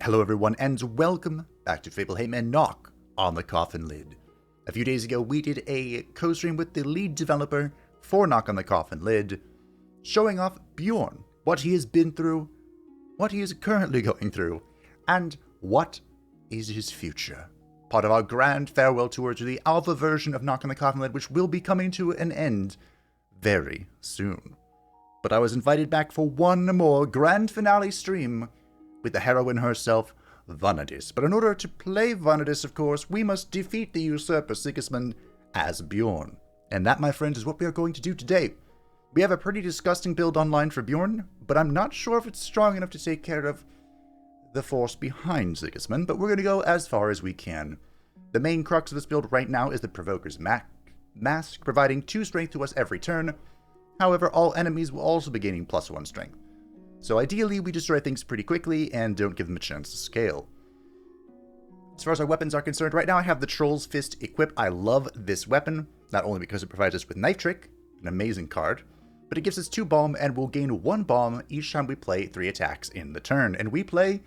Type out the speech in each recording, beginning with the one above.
Hello everyone, and welcome back to Fableheim and Knock on the Coffin lid. A few days ago, we did a co-stream with the lead developer for Knock on the Coffin lid, showing off Bjorn, what he has been through, what he is currently going through, and what is his future. Part of our grand farewell tour to the alpha version of Knock on the Coffin lid, which will be coming to an end very soon. But I was invited back for one more grand finale stream with the heroine herself, Vanadis. But in order to play Vanadis, of course, we must defeat the usurper Sigismund as Bjorn. And that, my friends, is what we are going to do today. We have a pretty disgusting build online for Bjorn, but I'm not sure if it's strong enough to take care of the force behind Sigismund, but we're going to go as far as we can. The main crux of this build right now is the Provoker's Mask, providing 2 strength to us every turn. However, all enemies will also be gaining +1 strength. So ideally, we destroy things pretty quickly and don't give them a chance to scale. As far as our weapons are concerned, right now I have the Troll's Fist equipped. I love this weapon, not only because it provides us with Knife Trick, an amazing card, but it gives us 2 bomb and we'll gain 1 bomb each time we play 3 attacks in the turn, and we play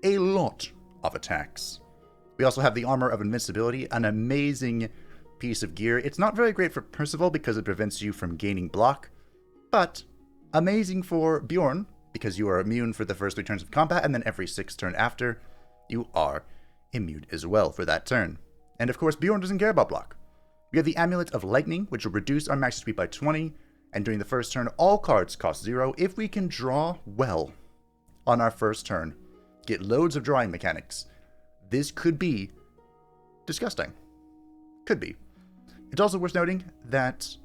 a lot of attacks. We also have the Armor of Invincibility, an amazing piece of gear. It's not very great for Percival because it prevents you from gaining block, but amazing for Bjorn, because you are immune for the first 3 turns of combat, and then every 6th turn after, you are immune as well for that turn. And of course, Bjorn doesn't care about block. We have the Amulet of Lightning, which will reduce our max speed by 20, and during the first turn, all cards cost 0 if we can draw well on our first turn. Get loads of drawing mechanics. This could be disgusting. Could be. It's also worth noting that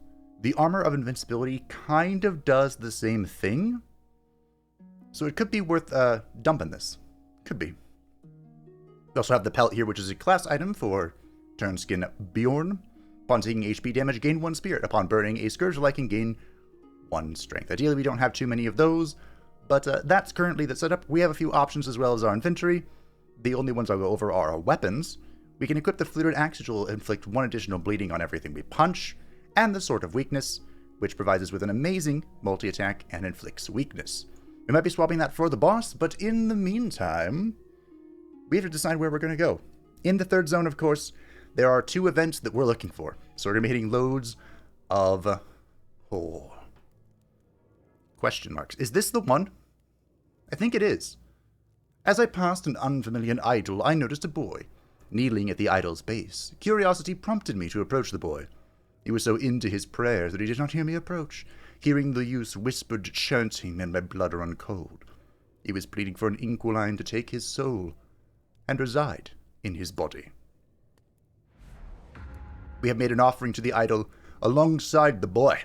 the Armor of Invincibility kind of does the same thing, so it could be worth dumping this. Could be. We also have the Pellet here, which is a class item for turn skin Bjorn. Upon taking HP damage, gain 1 spirit. Upon burning a Scourge-like, and gain 1 strength. Ideally, we don't have too many of those, but that's currently the setup. We have a few options as well as our inventory. The only ones I'll go over are our weapons. We can equip the Fluted Axe, which will inflict 1 additional bleeding on everything we punch, and the Sword of Weakness, which provides us with an amazing multi-attack and inflicts weakness. We might be swapping that for the boss, but in the meantime, we have to decide where we're going to go. In the 3rd zone, of course, there are 2 events that we're looking for. So we're going to be hitting loads of... question marks. Is this the one? I think it is. As I passed an unfamiliar idol, I noticed a boy kneeling at the idol's base. Curiosity prompted me to approach the boy. He was so into his prayers that he did not hear me approach. Hearing the youth's whispered chanting made my blood run cold. He was pleading for an Inquisition to take his soul and reside in his body. We have made an offering to the idol alongside the boy,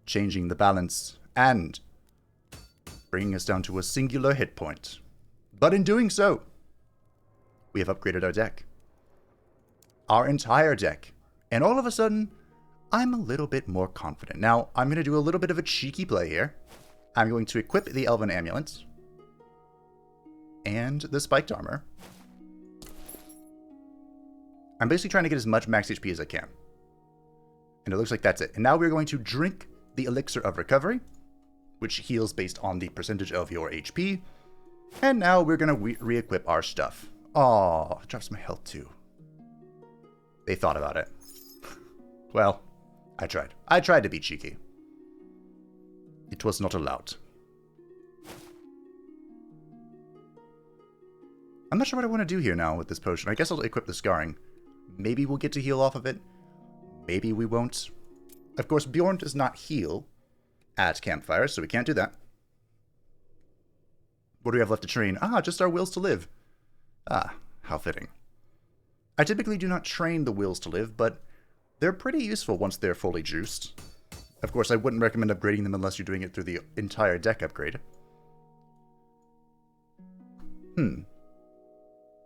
changing the balance and bringing us down to a singular hit point. But in doing so, we have upgraded our deck. Our entire deck. And all of a sudden, I'm a little bit more confident. Now, I'm going to do a little bit of a cheeky play here. I'm going to equip the Elven Amulets and the Spiked Armor. I'm basically trying to get as much max HP as I can. And it looks like that's it. And now we're going to drink the Elixir of Recovery, which heals based on the percentage of your HP. And now we're going to re-equip our stuff. Aw, it drops my health too. They thought about it. Well, I tried. I tried to be cheeky. It was not allowed. I'm not sure what I want to do here now with this potion. I guess I'll equip the Scarring. Maybe we'll get to heal off of it. Maybe we won't. Of course, Bjorn does not heal at campfires, so we can't do that. What do we have left to train? Ah, just our wills to live. Ah, how fitting. I typically do not train the wills to live, but they're pretty useful once they're fully juiced. Of course, I wouldn't recommend upgrading them unless you're doing it through the entire deck upgrade.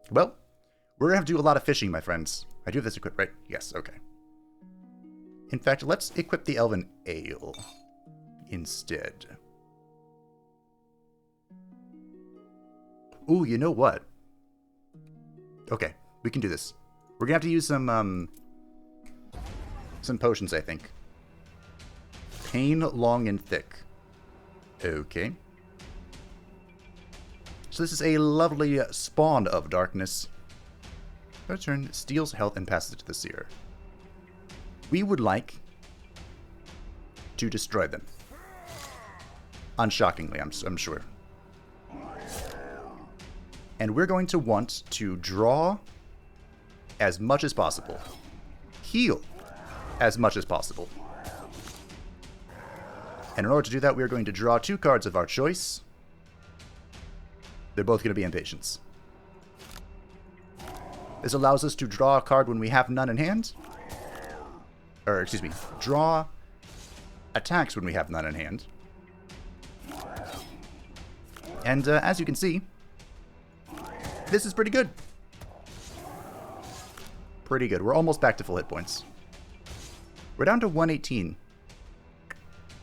Well, we're going to have to do a lot of fishing, my friends. I do have this equipped, right? Yes, okay. In fact, let's equip the Elven Ale instead. Ooh, you know what? Okay, we can do this. We're going to have to use some potions, I think. Pain long and thick. Okay. So So this is a lovely spawn of darkness. Their turn steals health and passes it to the seer. We would like to destroy them. Unshockingly, I'm sure. And we're going to want to draw as much as possible. Heal as much as possible. And in order to do that, we are going to draw 2 cards of our choice. They're both going to be impatience. This allows us to draw a card when we have none in hand. Or, excuse me, draw attacks when we have none in hand. And as you can see, this is pretty good. Pretty good. We're almost back to full hit points. We're down to 118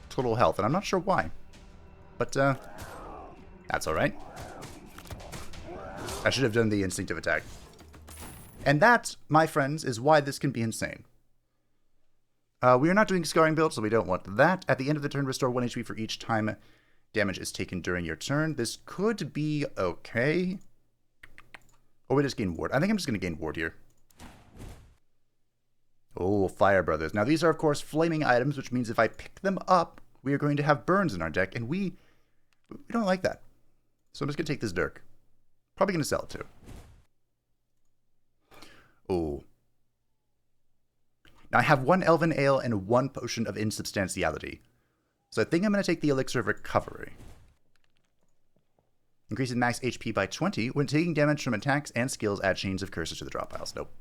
total health, and I'm not sure why. But, that's alright. I should have done the instinctive attack. And that, my friends, is why this can be insane. We are not doing Scarring build, so we don't want that. At the end of the turn, restore 1 HP for each time damage is taken during your turn. This could be okay. Or we just gain ward. I think I'm just going to gain ward here. Oh, Fire Brothers. Now, these are, of course, flaming items, which means if I pick them up, we are going to have burns in our deck, and we don't like that. So I'm just going to take this Dirk. Probably going to sell it, too. Oh. Now, I have 1 Elven Ale and 1 Potion of Insubstantiality. So I think I'm going to take the Elixir of Recovery. Increases max HP by 20. When taking damage from attacks and skills, add chains of curses to the drop piles. Nope.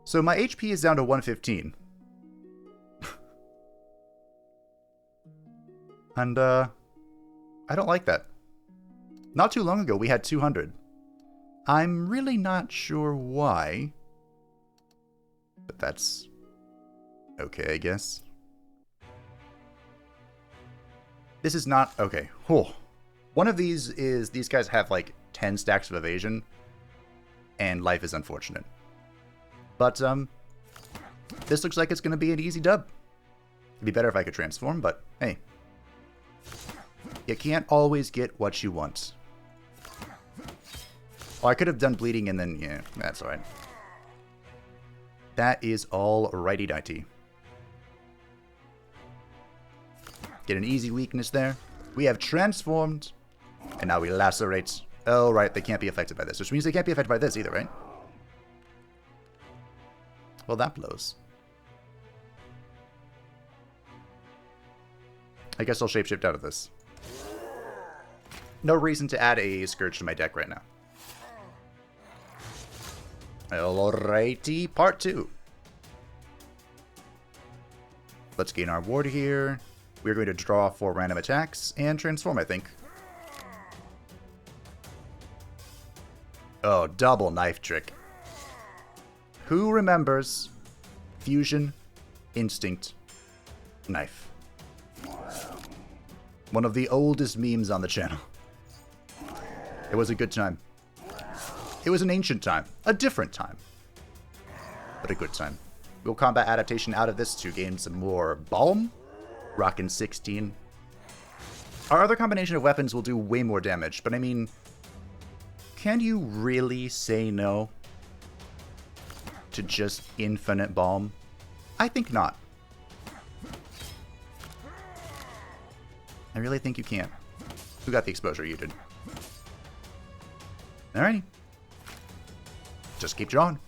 So my HP is down to 115. And, I don't like that. Not too long ago, we had 200. I'm really not sure why. But that's okay, I guess. This is not... Okay. Oh. One of these is... These guys have, like, 10 stacks of evasion. And life is unfortunate. But, this looks like it's going to be an easy dub. It'd be better if I could transform, but, hey. You can't always get what you want. Oh, I could have done bleeding and then... Yeah, that's alright. That is all righty-dighty. Get an easy weakness there. We have transformed. And now we lacerate. Oh, right, they can't be affected by this. Which means they can't be affected by this either, right? Well, that blows. I guess I'll shapeshift out of this. No reason to add a Scourge to my deck right now. Alrighty, part 2. Let's gain our ward here. We're going to draw 4 random attacks and transform, I think. Oh, double knife trick. Who remembers Fusion, Instinct, Knife? One of the oldest memes on the channel. It was a good time. It was an ancient time. A different time. But a good time. We'll combat adaptation out of this to gain some more Balm. Rockin' 16. Our other combination of weapons will do way more damage, but I mean... Can you really say no to just infinite Balm? I think not. I really think you can't. Who got the exposure? You did. Alrighty. Just keep drawing.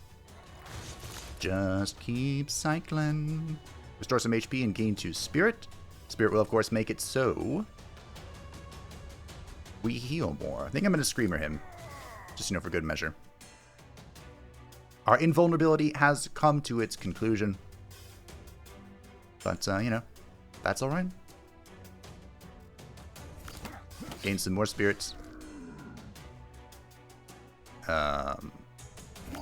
Just keep cycling. Restore some HP and gain 2 Spirit. Spirit will, of course, make it so we heal more. I think I'm going to Screamer him. Just, for good measure. Our invulnerability has come to its conclusion. But, that's alright. Gain some more spirits.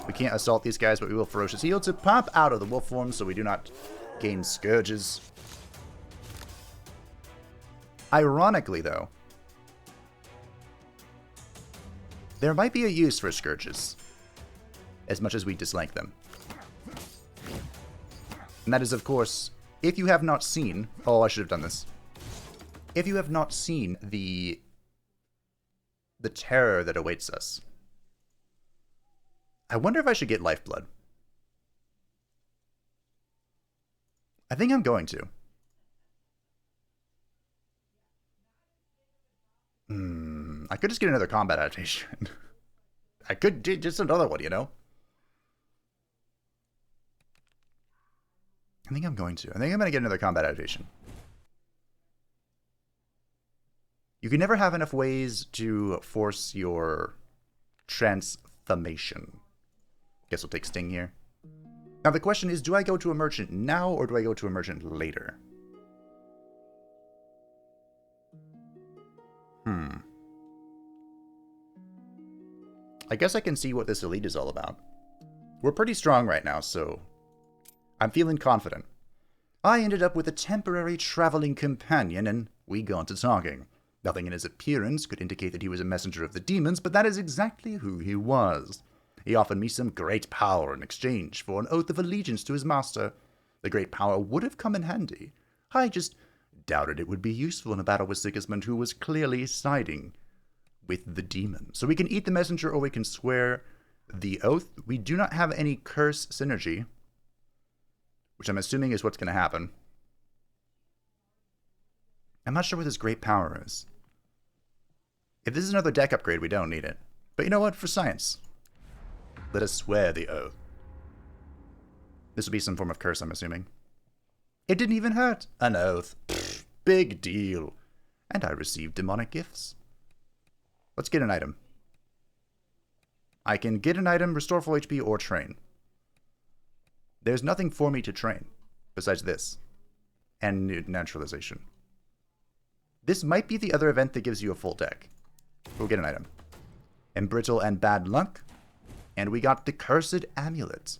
We can't assault these guys, but we will Ferocious Heal to pop out of the wolf form so we do not gain Scourges. Ironically, though, there might be a use for Scourges, as much as we dislike them. And that is, of course, if you have not seen... Oh, I should have done this. If you have not seen the the terror that awaits us. I wonder if I should get Lifeblood. I think I'm going to. I could just get another combat adaptation. I could do just another one, you know? I think I'm going to. I think I'm going to get another combat adaptation. You can never have enough ways to force your transformation. Guess we'll take Sting here. Now the question is, do I go to a merchant now or do I go to a merchant later? I guess I can see what this elite is all about. We're pretty strong right now, so I'm feeling confident. I ended up with a temporary traveling companion, and we got to talking. Nothing in his appearance could indicate that he was a messenger of the demons, but that is exactly who he was. He offered me some great power in exchange for an oath of allegiance to his master. The great power would have come in handy. I just doubted it would be useful in a battle with Sigismund, who was clearly siding with the demon. So we can eat the messenger or we can swear the oath. We do not have any curse synergy, which I'm assuming is what's going to happen. I'm not sure what this great power is. If this is another deck upgrade, we don't need it. But you know what? For science, let us swear the oath. This would be some form of curse, I'm assuming. It didn't even hurt. An oath. Pfft, big deal. And I received demonic gifts. Let's get an item. I can get an item, restore full HP, or train. There's nothing for me to train besides this. And naturalization. This might be the other event that gives you a full deck. We'll get an item. Embrittle and Bad Luck. And we got the Cursed Amulet.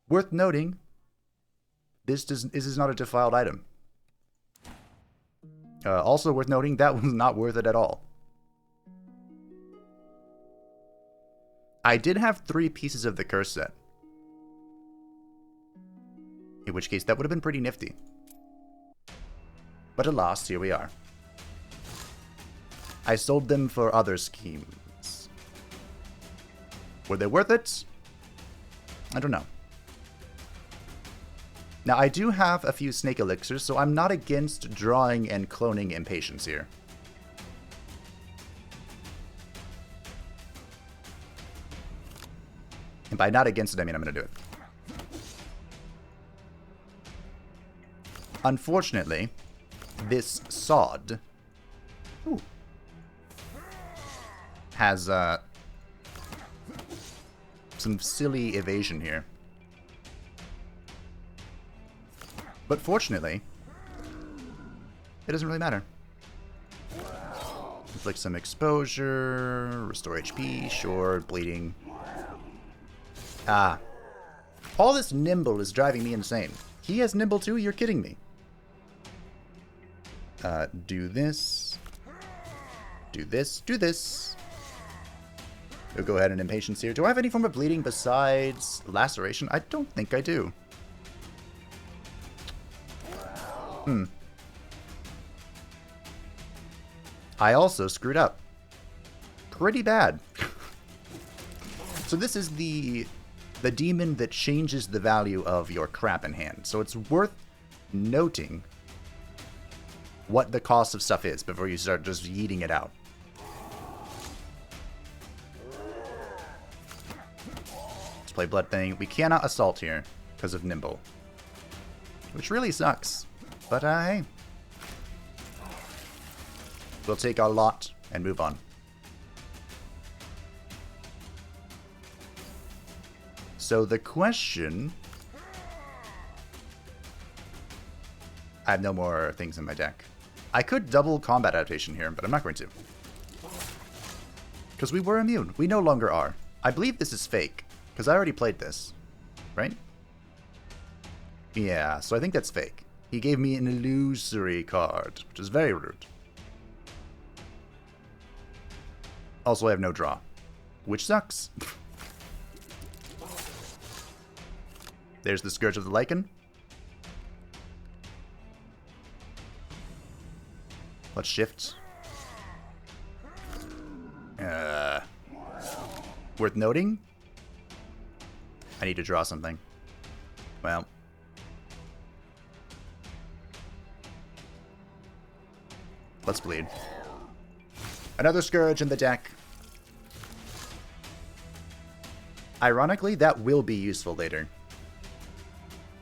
Worth noting, this is not a defiled item. Also worth noting, that was not worth it at all. I did have 3 pieces of the curse set. In which case, that would have been pretty nifty. But alas, here we are. I sold them for other schemes. Were they worth it? I don't know. Now, I do have a few snake elixirs, so I'm not against drawing and cloning Impatience here. And by not against it, I mean I'm going to do it. Unfortunately, this sod has some silly evasion here. But fortunately, it doesn't really matter. Inflict some exposure, restore HP, sure, bleeding. All this nimble is driving me insane. He has nimble too? You're kidding me. Do this. Do this. Do this. We'll go ahead and Impatience here. Do I have any form of bleeding besides laceration? I don't think I do. I also screwed up. Pretty bad. So this is the demon that changes the value of your crap in hand. So it's worth noting what the cost of stuff is before you start just yeeting it out. Let's play Blood Thing. We cannot assault here because of Nimble, which really sucks. But hey, we'll take our lot and move on. So the question... I have no more things in my deck. I could double combat adaptation here, but I'm not going to. Because we were immune. We no longer are. I believe this is fake, because I already played this. Right? Yeah, so I think that's fake. He gave me an illusory card, which is very rude. Also, I have no draw, which sucks. There's the Scourge of the Lycan. Let's shift. Worth noting, I need to draw something. Well. Let's bleed. Another Scourge in the deck. Ironically, that will be useful later.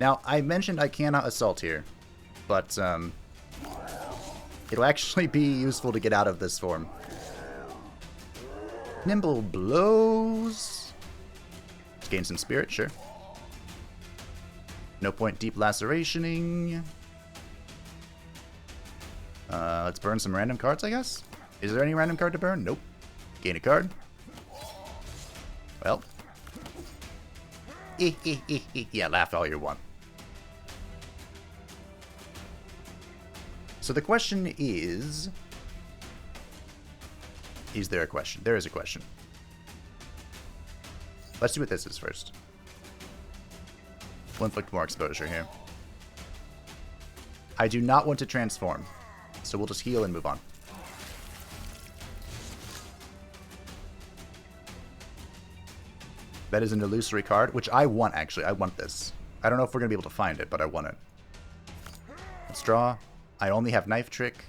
Now, I mentioned I cannot assault here, but it'll actually be useful to get out of this form. Nimble Blows. Let's gain some spirit, sure. No point deep lacerationing. Let's burn some random cards, I guess. Is there any random card to burn? Nope. Gain a card. Well. Yeah, laugh all you want. So the question is there a question? There is a question. Let's see what this is first. We'll inflict more exposure here. I do not want to transform, so we'll just heal and move on. That is an illusory card, which I want, actually. I want this. I don't know if we're going to be able to find it, but I want it. Let's draw. I only have Knife Trick.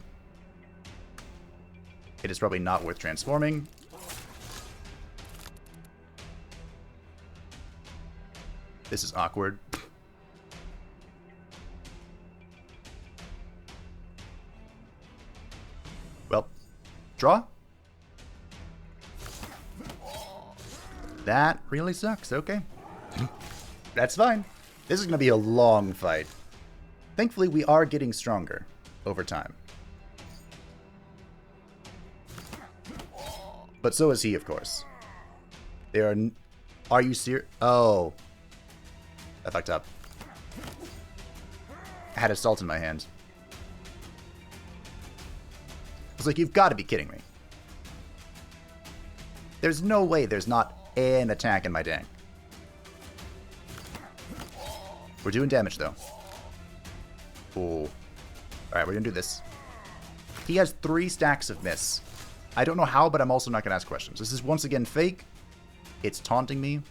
It is probably not worth transforming. This is awkward. Well, draw. That really sucks. Okay. That's fine. This is going to be a long fight. Thankfully, we are getting stronger over time. But so is he, of course. They are... Are you serious? Oh. I fucked up. I had Assault in my hand. I was like, you've got to be kidding me. There's no way there's not an attack in my deck. We're doing damage, though. Ooh. Alright, we're gonna do this. He has 3 stacks of miss. I don't know how, but I'm also not gonna ask questions. This is once again fake. It's taunting me.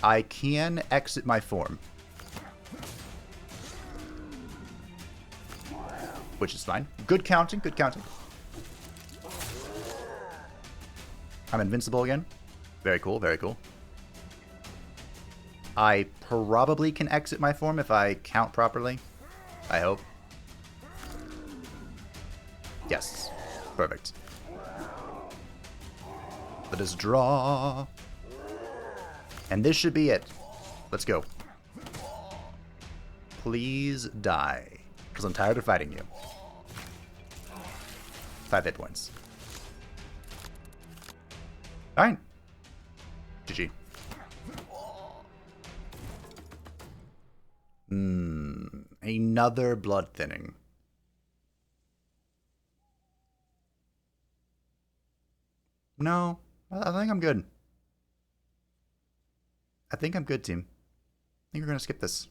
I can exit my form. Which is fine. Good counting, good counting. I'm invincible again. Very cool, very cool. I probably can exit my form if I count properly. I hope. Yes. Perfect. Let us draw. And this should be it. Let's go. Please die. Because I'm tired of fighting you. 5 hit points. Alright. GG. Another blood thinning. No, I think I'm good. I think I'm good, team. I think we're gonna skip this.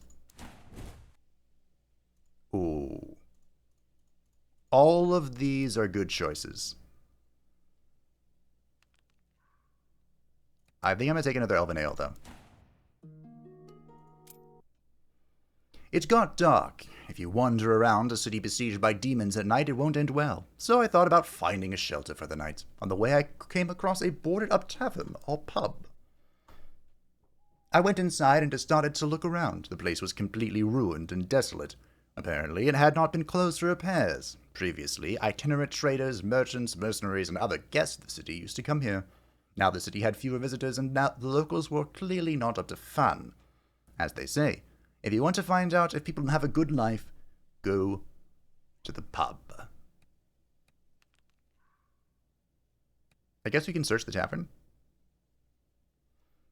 Ooh. All of these are good choices. I think I'm gonna take another Elven Ale, though. It got dark. If you wander around a city besieged by demons at night, it won't end well. So I thought about finding a shelter for the night. On the way, I came across a boarded-up tavern or pub. I went inside and started to look around. The place was completely ruined and desolate. Apparently, it had not been closed for repairs. Previously, itinerant traders, merchants, mercenaries, and other guests of the city used to come here. Now the city had fewer visitors, and now the locals were clearly not up to fun. As they say, if you want to find out if people have a good life, go to the pub. I guess we can search the tavern.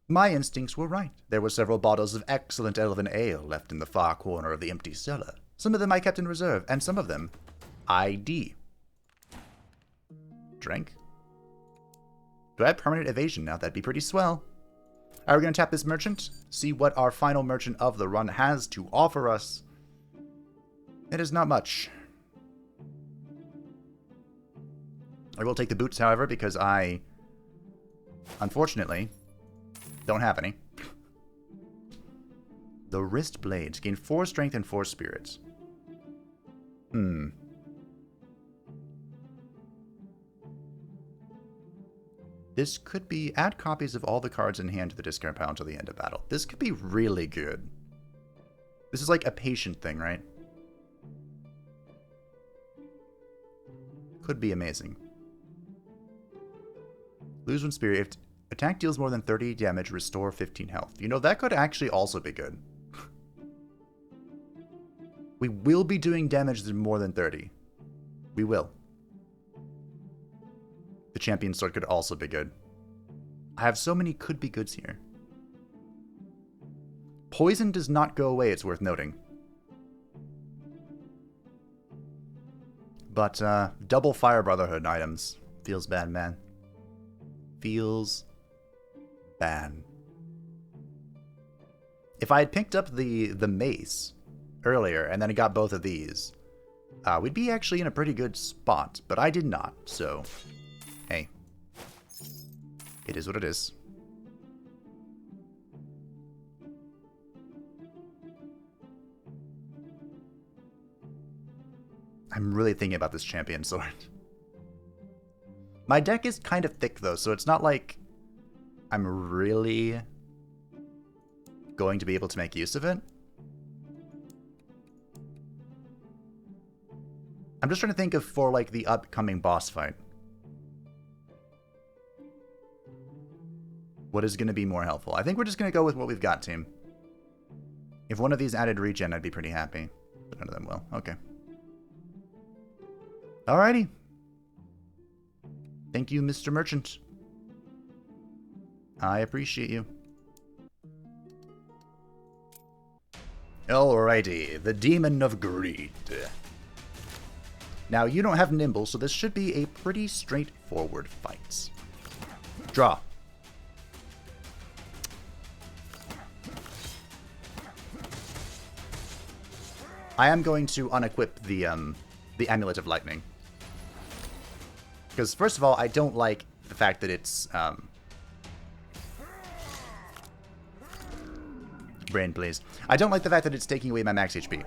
My instincts were right. There were several bottles of excellent elven ale left in the far corner of the empty cellar. Some of them I kept in reserve, and some of them ID. Drink? Do I have permanent evasion now? That'd be pretty swell. Alright, we're going to tap this merchant, see what our final merchant of the run has to offer us. It is not much. I will take the boots, however, because I, unfortunately, don't have any. The wrist blades gain 4 strength and 4 spirits. This could be add copies of all the cards in hand to the discard pile until the end of battle. This could be really good. This is like a patient thing, right? Could be amazing. Lose 1 spirit. If attack deals more than 30 damage, restore 15 health. You know, that could actually also be good. We will be doing damage to more than 30. We will. The champion sword could also be good. I have so many could be goods here. Poison does not go away, it's worth noting. But double Fire Brotherhood items. Feels bad, man. Feels bad. If I had picked up the mace earlier and then I got both of these, we'd be actually in a pretty good spot. But I did not, so hey. It is what it is. I'm really thinking about this champion sword. My deck is kind of thick, though, so it's not like I'm really going to be able to make use of it. I'm just trying to think of for, like, the upcoming boss fight. What is going to be more helpful? I think we're just going to go with what we've got, team. If one of these added regen, I'd be pretty happy. But none of them will. Okay. Alrighty. Thank you, Mr. Merchant. I appreciate you. Alrighty. The Demon of Greed. Now, you don't have Nimble, so this should be a pretty straightforward fight. Draw. I am going to unequip the Amulet of Lightning. Because, first of all, I don't like the fact that it's... Brain, please. I don't like the fact that it's taking away my max HP.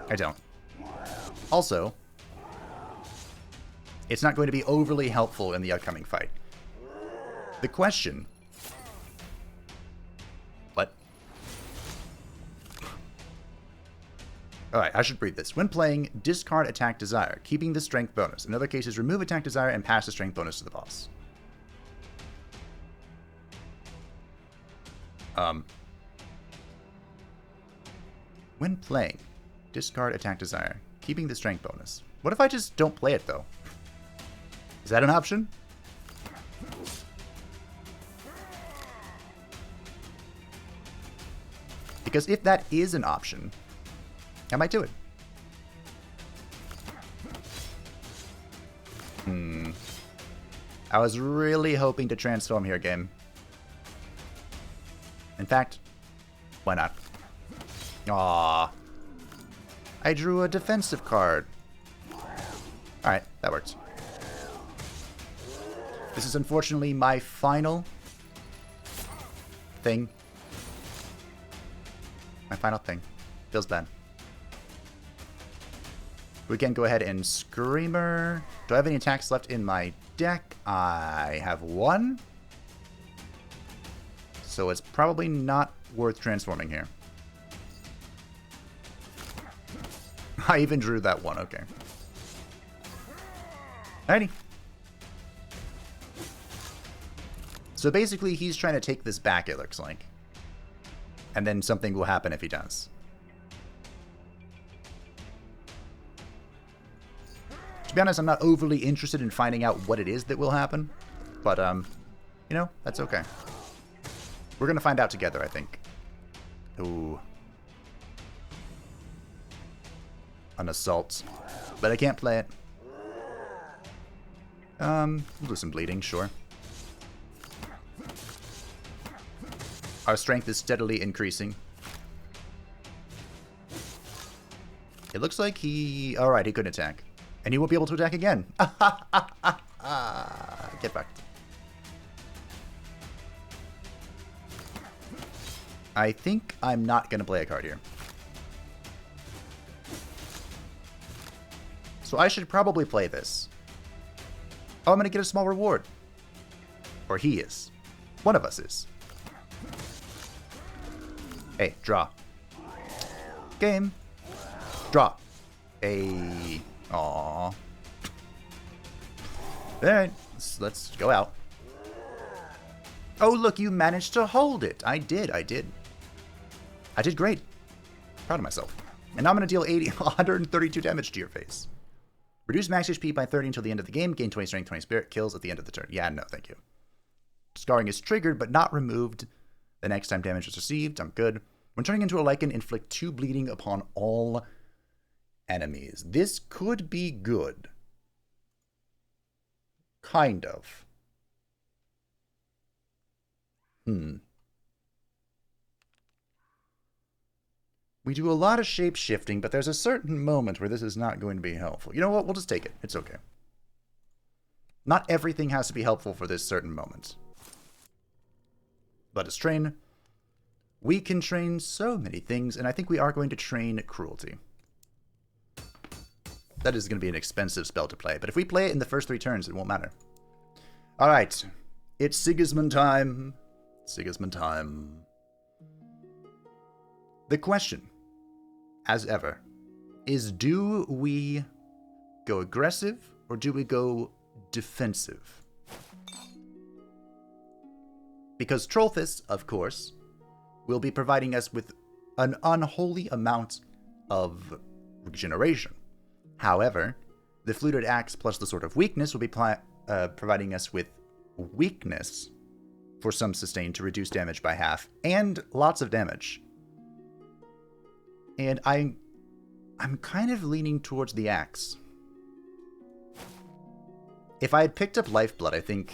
I don't. Also, it's not going to be overly helpful in the upcoming fight. The question... What? Alright, I should read this. When playing, discard Attack Desire, keeping the Strength bonus. In other cases, remove Attack Desire and pass the Strength bonus to the boss. When playing, discard Attack Desire, keeping the Strength bonus. What if I just don't play it, though? Is that an option? Because if that is an option, I might do it. I was really hoping to transform here, game. In fact, why not? Aww. I drew a defensive card. Alright, that works. This is unfortunately my final thing. My final thing. Feels bad. We can go ahead and Screamer. Do I have any attacks left in my deck? I have one. So it's probably not worth transforming here. I even drew that one, okay. Alrighty. So basically he's trying to take this back, it looks like. And then something will happen if he does. To be honest, I'm not overly interested in finding out what it is that will happen. But, you know, that's okay. We're going to find out together, I think. Ooh. An assault. But I can't play it. We'll do some bleeding, sure. Our strength is steadily increasing. It looks like he... Alright, he couldn't attack. And he won't be able to attack again. Get back. I think I'm not going to play a card here. So I should probably play this. Oh, I'm going to get a small reward. Or he is. One of us is. Hey, draw. Game. Draw. Hey. Aww. Alright, let's go out. Oh, look, you managed to hold it. I did. I did great. Proud of myself. And now I'm going to deal 132 damage to your face. Reduce max HP by 30 until the end of the game. Gain 20 strength, 20 spirit. Kills at the end of the turn. Yeah, no, thank you. Scarring is triggered, but not removed. The next time damage is received, I'm good. When turning into a Lycan, inflict 2 bleeding upon all enemies. This could be good. Kind of. We do a lot of shape-shifting, but there's a certain moment where this is not going to be helpful. You know what? We'll just take it. It's okay. Not everything has to be helpful for this certain moment. Let us train. We can train so many things, and I think we are going to train cruelty. That is going to be an expensive spell to play, but if we play it in the first 3 turns, it won't matter. Alright. It's Sigismund time. Sigismund time. The question, as ever, is do we go aggressive or do we go defensive? Because Trollfist, of course, will be providing us with an unholy amount of regeneration. However, the Fluted Axe plus the Sword of Weakness will be providing us with weakness for some sustain to reduce damage by half, and lots of damage. And I'm kind of leaning towards the axe. If I had picked up Lifeblood, I think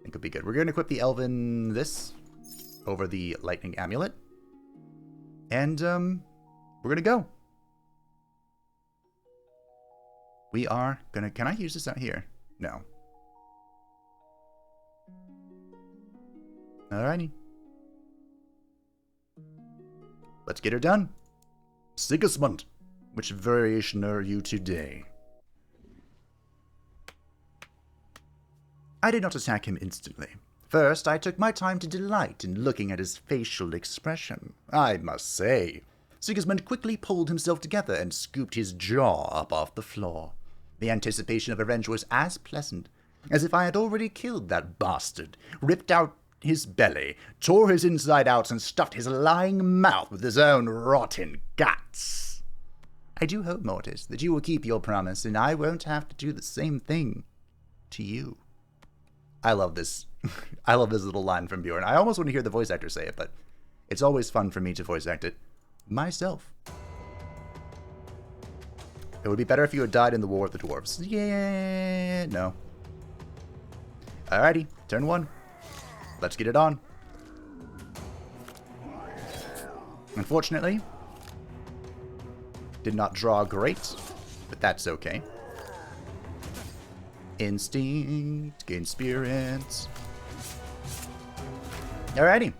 it would be good. We're going to equip the Elven this over the Lightning Amulet. And we're going to go. We are going to... Can I use this out here? No. Alrighty. Let's get her done. Sigismund, which variation are you today? I did not attack him instantly. First, I took my time to delight in looking at his facial expression. I must say, Sigismund quickly pulled himself together and scooped his jaw up off the floor. The anticipation of revenge was as pleasant as if I had already killed that bastard, ripped out his belly, tore his inside out, and stuffed his lying mouth with his own rotten guts. I do hope, Mortis, that you will keep your promise, and I won't have to do the same thing to you. I love this. I love this little line from Bjorn. I almost want to hear the voice actor say it, but it's always fun for me to voice act it myself. It would be better if you had died in the War of the Dwarves. Yeah, no. Alrighty, turn 1. Let's get it on. Unfortunately, did not draw great, but that's okay. Instinct, gain spirit. Alrighty.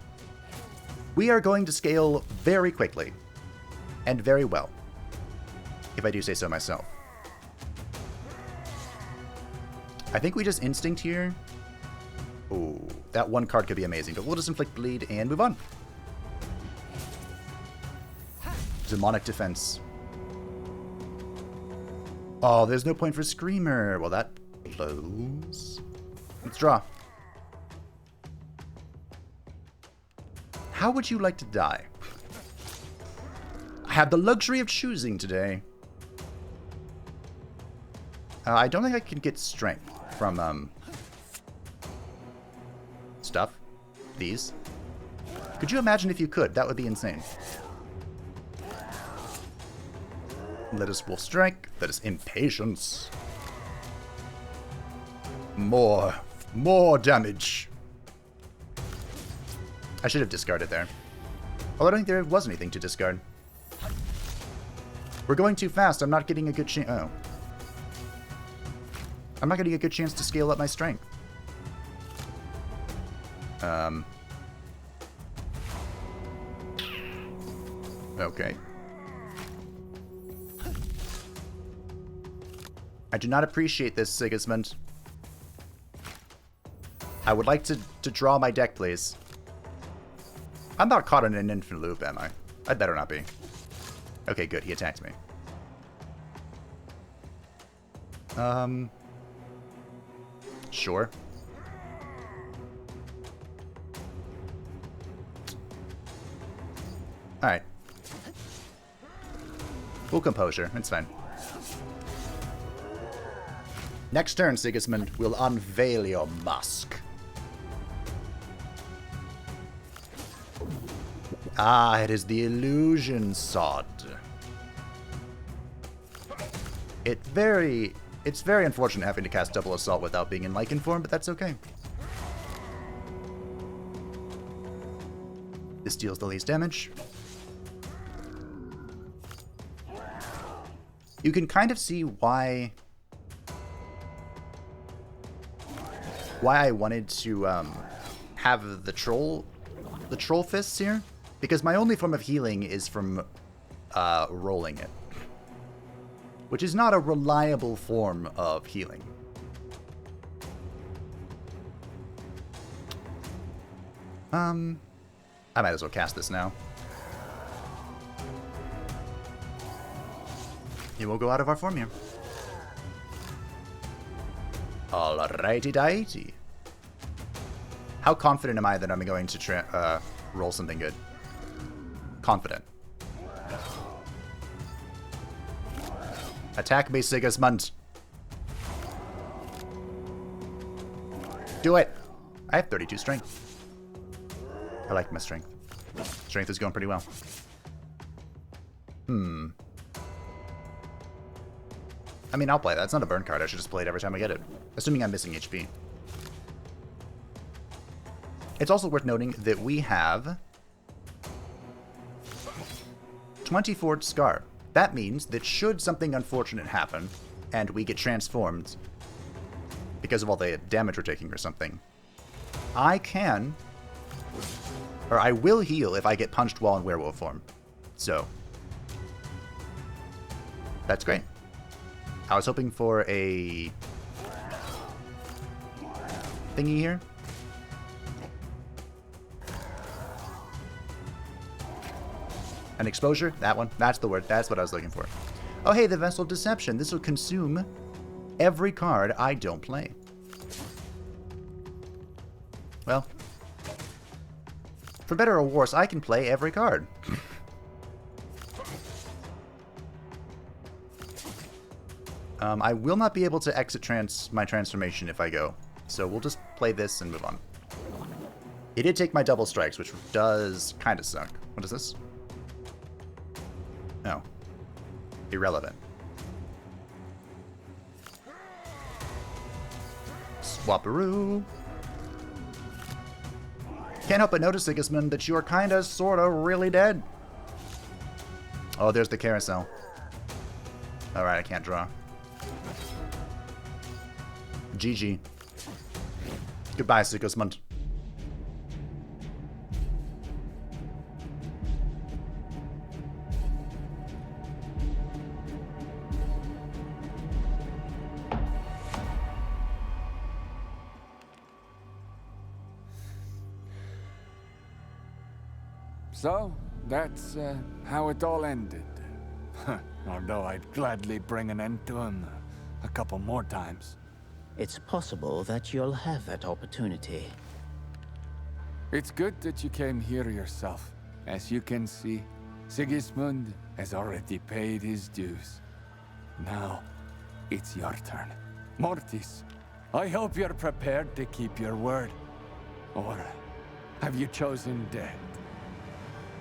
We are going to scale very quickly and very well, if I do say so myself. I think we just instinct here. Ooh, that one card could be amazing, but we'll just inflict bleed and move on. Demonic defense. Oh, there's no point for Screamer. Well, that blows. Let's draw. How would you like to die? I have the luxury of choosing today. I don't think I can get strength from stuff. These. Could you imagine if you could? That would be insane. Let us wolf strike. Let us impatience. More damage. I should have discarded there. Oh, I don't think there was anything to discard. We're going too fast. I'm not getting a good chance. Oh. I'm not getting a good chance to scale up my strength. Okay. I do not appreciate this, Sigismund. I would like to draw my deck, please. I'm not caught in an infinite loop, am I? I'd better not be. Okay, good. He attacked me. Sure. Alright. Full composure. It's fine. Next turn, Sigismund, we'll unveil your mask. Ah, it is the illusion sod. It's very unfortunate having to cast double assault without being in Lycan form, but that's okay. This deals the least damage. You can kind of see why I wanted to have the troll fists here, because my only form of healing is from rolling it, which is not a reliable form of healing. I might as well cast this now. He will go out of our form here. Alrighty-dighty. How confident am I that I'm going to roll something good? Confident. Attack me, Sigismund. Do it. I have 32 strength. I like my strength. Strength is going pretty well. I mean, I'll play that. It's not a burn card. I should just play it every time I get it. Assuming I'm missing HP. It's also worth noting that we have 24 Scar. That means that should something unfortunate happen, and we get transformed because of all the damage we're taking or something, I will heal if I get punched while in werewolf form. So, that's great. I was hoping for a thingy here. An exposure? That one. That's the word. That's what I was looking for. Oh, hey, the Vessel of Deception. This will consume every card I don't play. Well, for better or worse, I can play every card. I will not be able to exit my transformation if I go, so we'll just play this and move on. He did take my double strikes, which does kind of suck. What is this? No. Irrelevant. Swapperoo. Can't help but notice, Sigismund, that you're kinda, sorta, really dead. Oh, there's the carousel. Alright, I can't draw. GG. Goodbye, Sigismund. So, that's how it all ended. Although I'd gladly bring an end to him a couple more times. It's possible that you'll have that opportunity. It's good that you came here yourself. As you can see, Sigismund has already paid his dues. Now, it's your turn. Mortis, I hope you're prepared to keep your word. Or have you chosen death?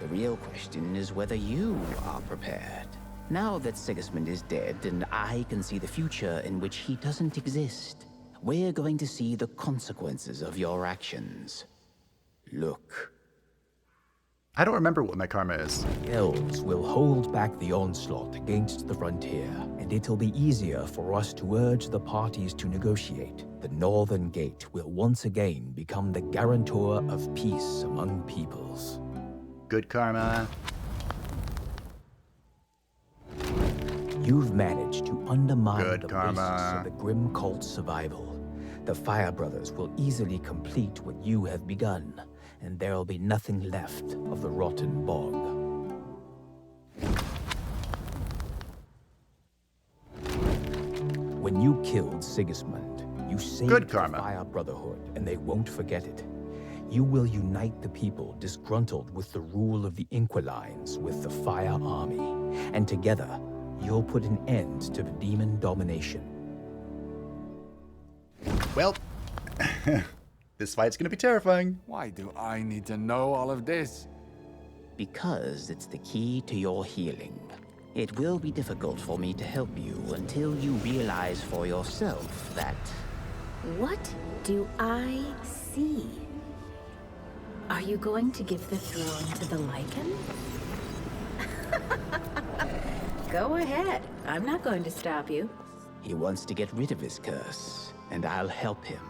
The real question is whether you are prepared. Now that Sigismund is dead and I can see the future in which he doesn't exist, we're going to see the consequences of your actions. Look. I don't remember what my karma is. Elves will hold back the onslaught against the frontier and it'll be easier for us to urge the parties to negotiate. The Northern Gate will once again become the guarantor of peace among peoples. Good karma. You've managed to undermine Good the karma. basis of the Grim Cult's survival. The Fire Brothers will easily complete what you have begun, and there'll be nothing left of the rotten bog. When you killed Sigismund, you saved Good the karma. Fire Brotherhood, and they won't forget it. You will unite the people disgruntled with the rule of the Inquilines with the Fire Army, and together, you'll put an end to the demon domination. Well, this fight's gonna be terrifying. Why do I need to know all of this? Because it's the key to your healing. It will be difficult for me to help you until you realize for yourself that... What do I see? Are you going to give the throne to the Lycan? Go ahead. I'm not going to stop you. He wants to get rid of his curse, and I'll help him.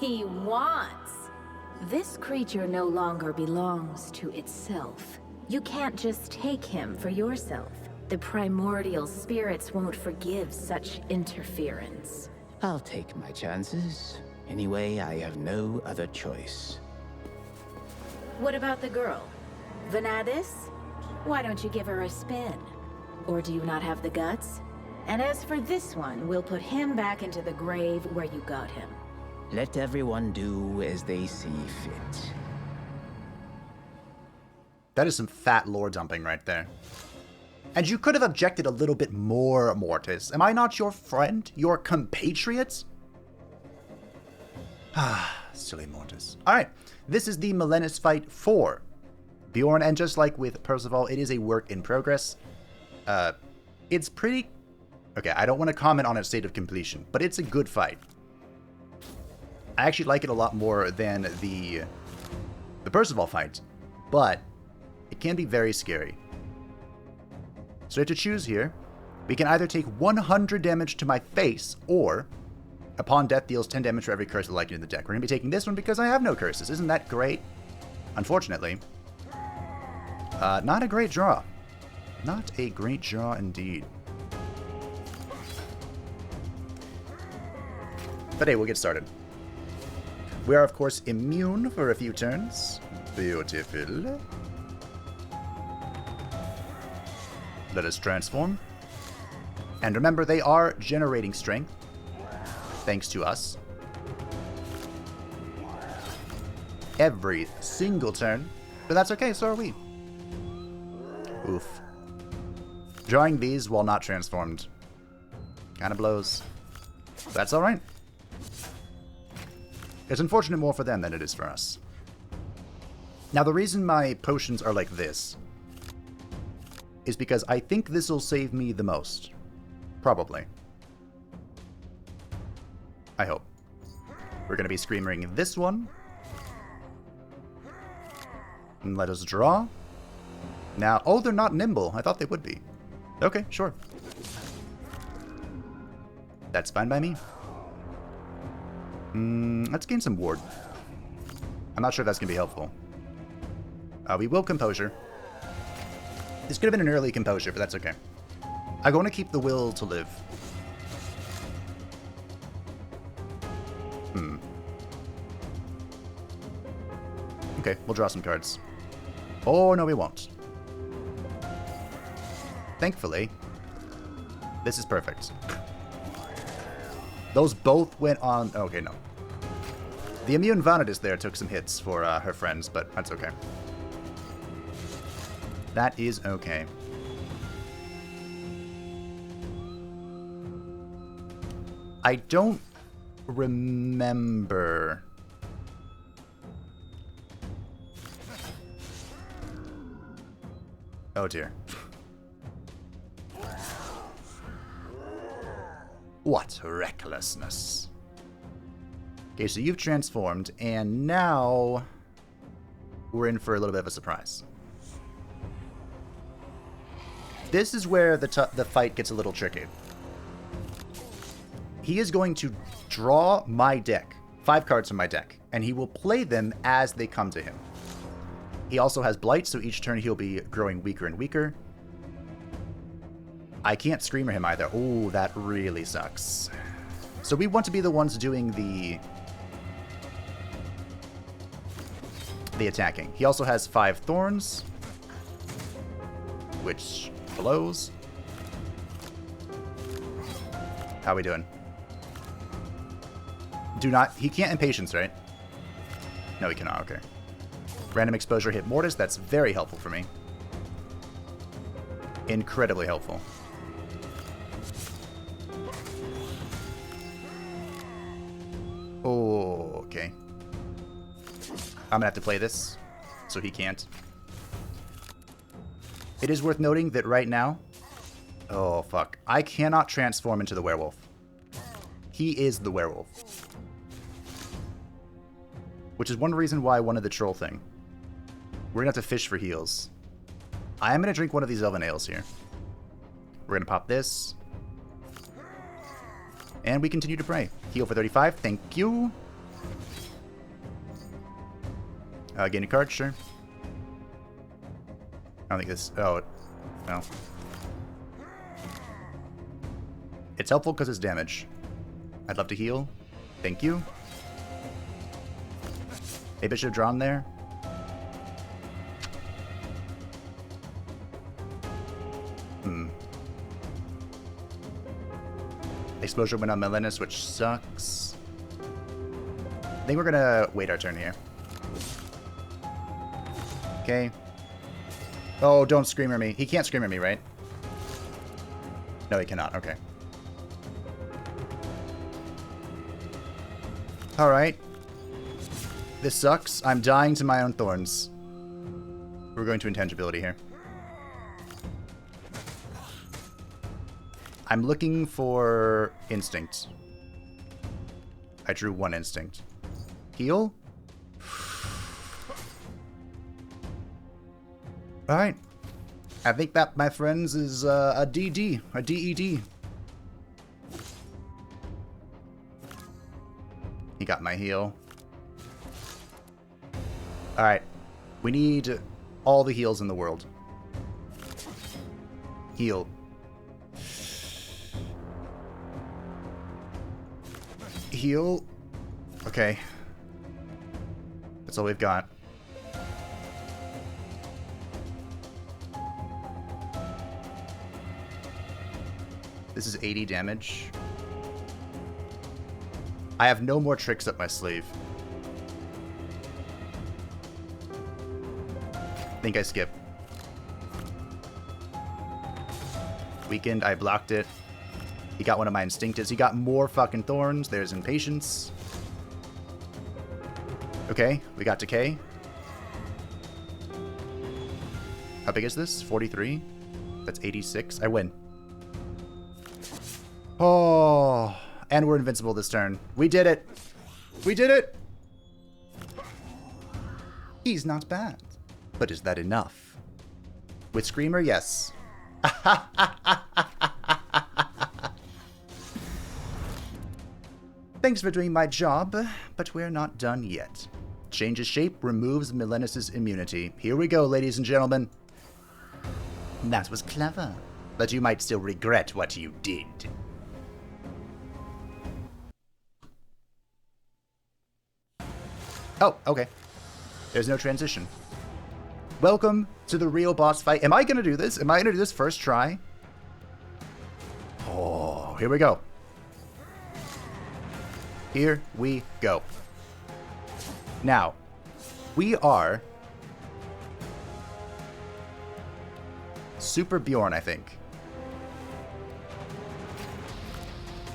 He wants. This creature no longer belongs to itself. You can't just take him for yourself. The primordial spirits won't forgive such interference. I'll take my chances. Anyway, I have no other choice. What about the girl? Vanadis? Why don't you give her a spin? Or do you not have the guts? And as for this one, we'll put him back into the grave where you got him. Let everyone do as they see fit. That is some fat lore dumping right there. And you could have objected a little bit more, Mortis. Am I not your friend? Your compatriot? Ah, silly Mortis. Alright, this is the Milenis fight for Bjorn, and just like with Percival, it is a work in progress. It's pretty... Okay, I don't want to comment on its state of completion, but it's a good fight. I actually like it a lot more than the Percival fight, but it can be very scary. So we have to choose here. We can either take 100 damage to my face, or upon death deals 10 damage for every curse like in the deck. We're going to be taking this one because I have no curses. Isn't that great? Unfortunately, not a great draw. Not a great draw indeed. But hey, we'll get started. We are, of course, immune for a few turns. Beautiful. Let us transform. And remember, they are generating strength. Thanks to us. Every single turn. But that's okay, so are we. Oof. Drawing these while not transformed kind of blows. That's alright. It's unfortunate more for them than it is for us. Now, the reason my potions are like this is because I think this will save me the most. Probably. I hope. We're going to be screaming this one. And let us draw. Now, oh, they're not nimble. I thought they would be. Okay, sure. That's fine by me. Let's gain some ward. I'm not sure if that's going to be helpful. We will composure. This could have been an early composure, but that's okay. I'm going to keep the will to live. Okay, we'll draw some cards. Oh, no, we won't. Thankfully, this is perfect. Those both went on... Okay, no. The immune Vanadis there took some hits for her friends, but that's okay. That is okay. I don't remember... Oh dear. What recklessness. Okay, so you've transformed, and now we're in for a little bit of a surprise. This is where the fight gets a little tricky. he is going to draw my deck, 5 cards from my deck, and he will play them as they come to him. He also has Blight, so each turn he'll be growing weaker and weaker. I can't Screamer him either. Oh, that really sucks. So we want to be the ones doing the attacking. He also has 5 Thorns, which blows. How are we doing? He can't Impatience, right? No, he cannot, okay. Random Exposure hit Mortis, that's very helpful for me. Incredibly helpful. Oh, okay. I'm gonna have to play this, so he can't. It is worth noting that right now... Oh, fuck. I cannot transform into the werewolf. He is the werewolf. Which is one reason why I wanted the troll thing. We're gonna have to fish for heals. I am gonna drink one of these Elven Ales here. We're gonna pop this. And we continue to pray. Heal for 35, thank you. Gain a card, sure. I don't think this... Oh, no. It's helpful because it's damage. I'd love to heal. Thank you. Maybe I should have drawn there. Explosion went on Melinus, which sucks. I think we're gonna wait our turn here. Okay. Oh, don't Screamer me. He can't Screamer me, right? No, he cannot. Okay. Alright. This sucks. I'm dying to my own thorns. We're going to intangibility here. I'm looking for Instinct. I drew 1 Instinct. Heal? Alright. I think that, my friends, is a DD. A DED. He got my heal. Alright. We need all the heals in the world. Heal. Heal. Okay. That's all we've got. This is 80 damage. I have no more tricks up my sleeve. I think I skip. Weakened, I blocked it. He got one of my Instinctives. He got more fucking Thorns. There's Impatience. Okay, we got Decay. How big is this? 43? That's 86. I win. Oh, and we're invincible this turn. We did it. We did it. He's not bad. But is that enough? With Screamer, yes. Thanks for doing my job, but we're not done yet. Changes shape, removes Melinus' immunity. Here we go, ladies and gentlemen. That was clever, but you might still regret what you did. Oh, okay. There's no transition. Welcome to the real boss fight. Am I going to do this? Am I going to do this first try? Oh, here we go. Here we go. Now, we are Super Bjorn, I think.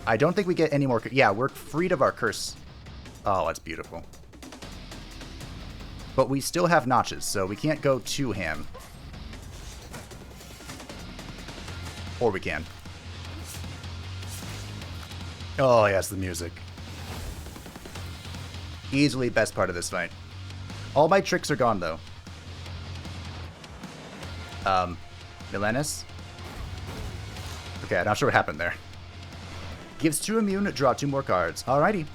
I don't think we get any more... Yeah, we're freed of our curse. Oh, that's beautiful. But we still have notches, so we can't go too ham. Or we can. Oh, yes, the music. Easily best part of this fight. All my tricks are gone, though. Milenis? Okay, I'm not sure what happened there. Gives 2 immune, draw 2 more cards. Alrighty.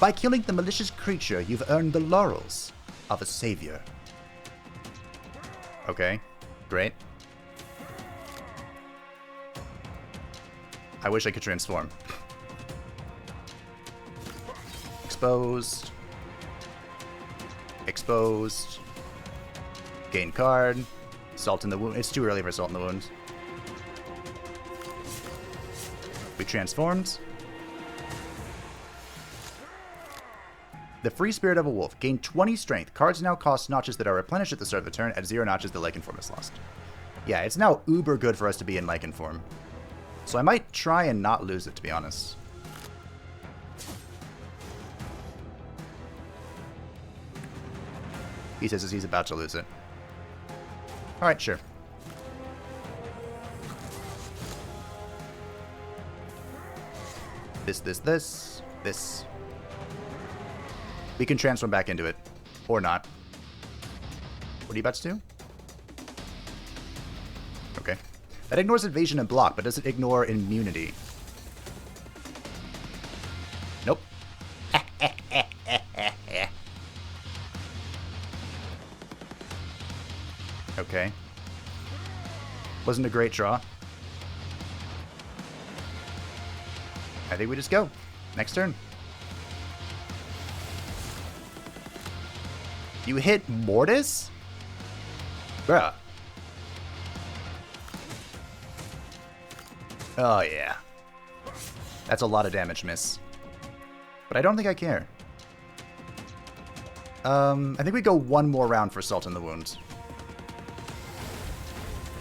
By killing the malicious creature, you've earned the laurels of a savior. Okay, great. I wish I could transform. Exposed. Exposed. Gain card. Salt in the wound. It's too early for Salt in the Wound. We transformed. The Free Spirit of a Wolf. Gain 20 strength. Cards now cost notches that are replenished at the start of the turn. At 0 notches, the Lycan form is lost. Yeah, it's now uber good for us to be in Lycan form. So I might try and not lose it, to be honest. He says as he's about to lose it. Alright, sure. This. We can transform back into it. Or not. What are you about to do? Okay. That ignores evasion and block, but does it ignore immunity? Nope. Okay. Wasn't a great draw. I think we just go. Next turn. You hit Mortis? Bruh. Oh, yeah. That's a lot of damage, miss. But I don't think I care. I think we go one more round for Salt in the Wound.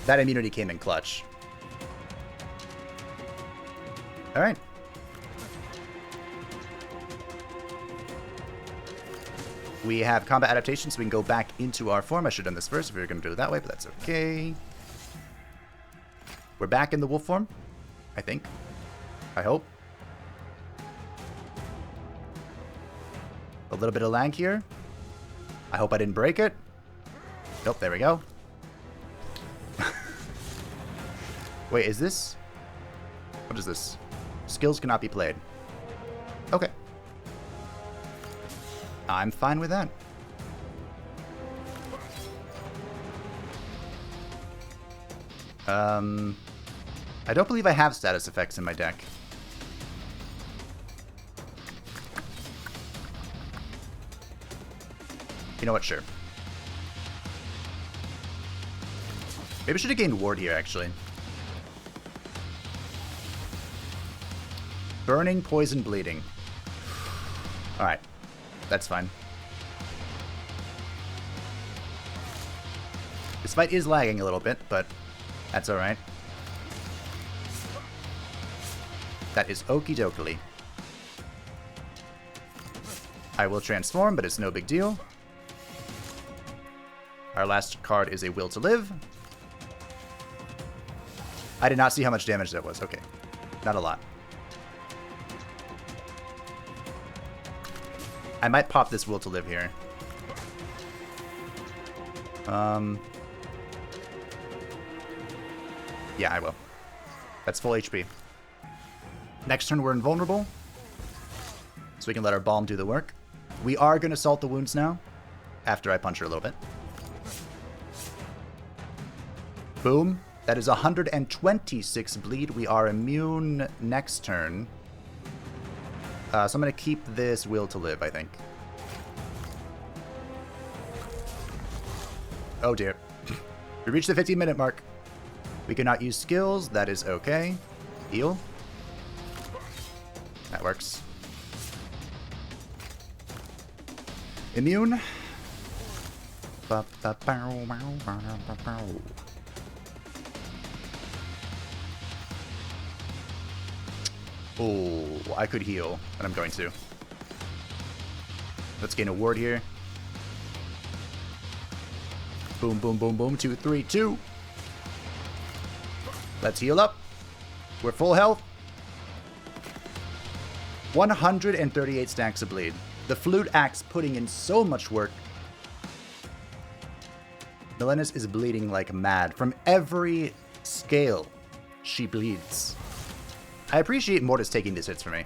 That immunity came in clutch. Alright. We have combat adaptation, so we can go back into our form. I should have done this first if we were going to do it that way, but that's okay. We're back in the wolf form, I think. I hope. A little bit of lag here. I hope I didn't break it. Nope, there we go. Wait, is this... What is this? Skills cannot be played. Okay. I'm fine with that. I don't believe I have status effects in my deck. You know what? Sure. Maybe I should have gained ward here, actually. Burning, poison, bleeding. Alright. That's fine. This fight is lagging a little bit, but that's alright. That is okie dokie. I will transform, but it's no big deal. Our last card is a Will to Live. I did not see how much damage that was. Okay. Not a lot. I might pop this Will to Live here. Yeah, I will. That's full HP. Next turn, we're invulnerable. So we can let our Balm do the work. We are going to Salt the Wounds now. After I punch her a little bit. Boom. That is 126 bleed. We are immune next turn. So I'm going to keep this Will to Live, I think. Oh dear. We reached the 15-minute mark. We cannot use skills. That is okay. Heal. That works. Immune. Oh, I could heal, but I'm going to. Let's gain a ward here. Boom, boom, boom, boom. 2, 3, 2. Let's heal up. We're full health. 138 stacks of bleed. The Flute Axe putting in so much work. Melenis is bleeding like mad. From every scale, she bleeds. I appreciate Mortis taking these hits for me.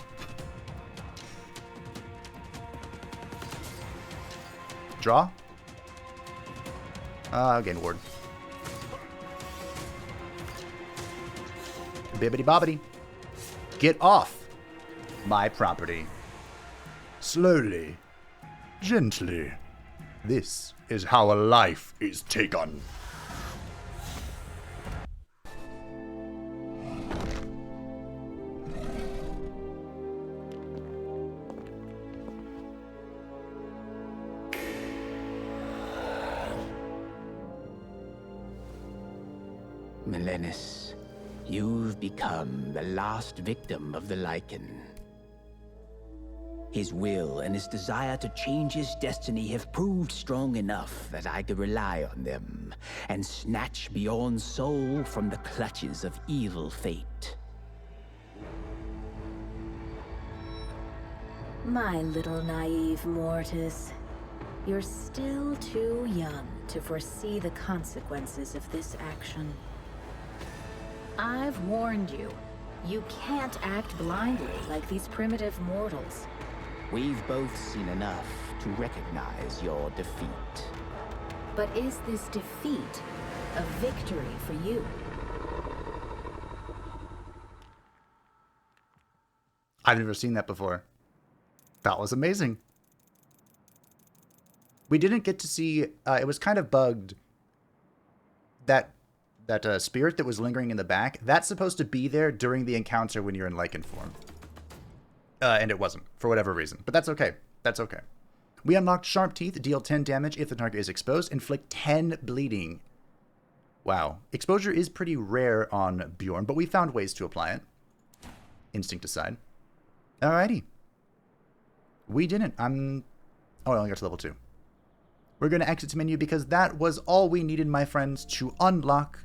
Draw. Again, ward. Bibbity bobbity. Get off my property. Slowly. Gently. This is how a life is taken. Melenis, you've become the last victim of the Lycan. His will and his desire to change his destiny have proved strong enough that I could rely on them and snatch Bjorn's soul from the clutches of evil fate. My little naive Mortis, you're still too young to foresee the consequences of this action. I've warned you. You can't act blindly like these primitive mortals. We've both seen enough to recognize your defeat. But is this defeat a victory for you? I've never seen that before. That was amazing. We didn't get to see, it was kind of bugged, that spirit that was lingering in the back, that's supposed to be there during the encounter when you're in Lycan form. And it wasn't, for whatever reason. But that's okay. That's okay. We unlocked Sharp Teeth, deal 10 damage if the target is exposed, inflict 10 bleeding. Wow. Exposure is pretty rare on Bjorn, but we found ways to apply it. Instinct aside. Alrighty. We didn't. Oh, I only got to level 2. We're going to exit the menu because that was all we needed, my friends, to unlock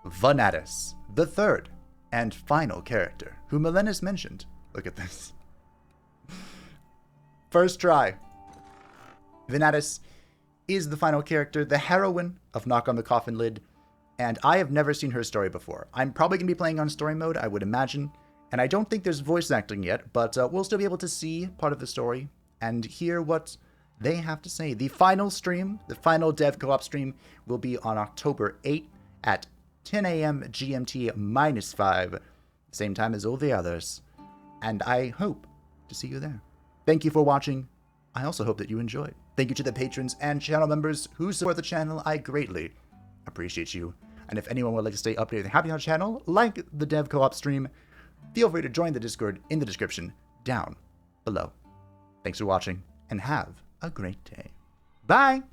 Venatus, the third and final character, who Melenis mentioned. Look at this. First try. Venatus is the final character, the heroine of Knock on the Coffin Lid, and I have never seen her story before. I'm probably going to be playing on story mode, I would imagine, and I don't think there's voice acting yet, but we'll still be able to see part of the story and hear what they have to say. The final stream, the final dev co-op stream, will be on October 8th at 10 a.m. GMT -5, same time as all the others, and I hope to see you there. Thank you for watching. I also hope that you enjoyed. Thank you to the patrons and channel members who support the channel. I greatly appreciate you. And if anyone would like to stay updated and happy on the channel, like the dev co-op stream, feel free to join the Discord in the description down below. Thanks for watching, and have a great day. Bye!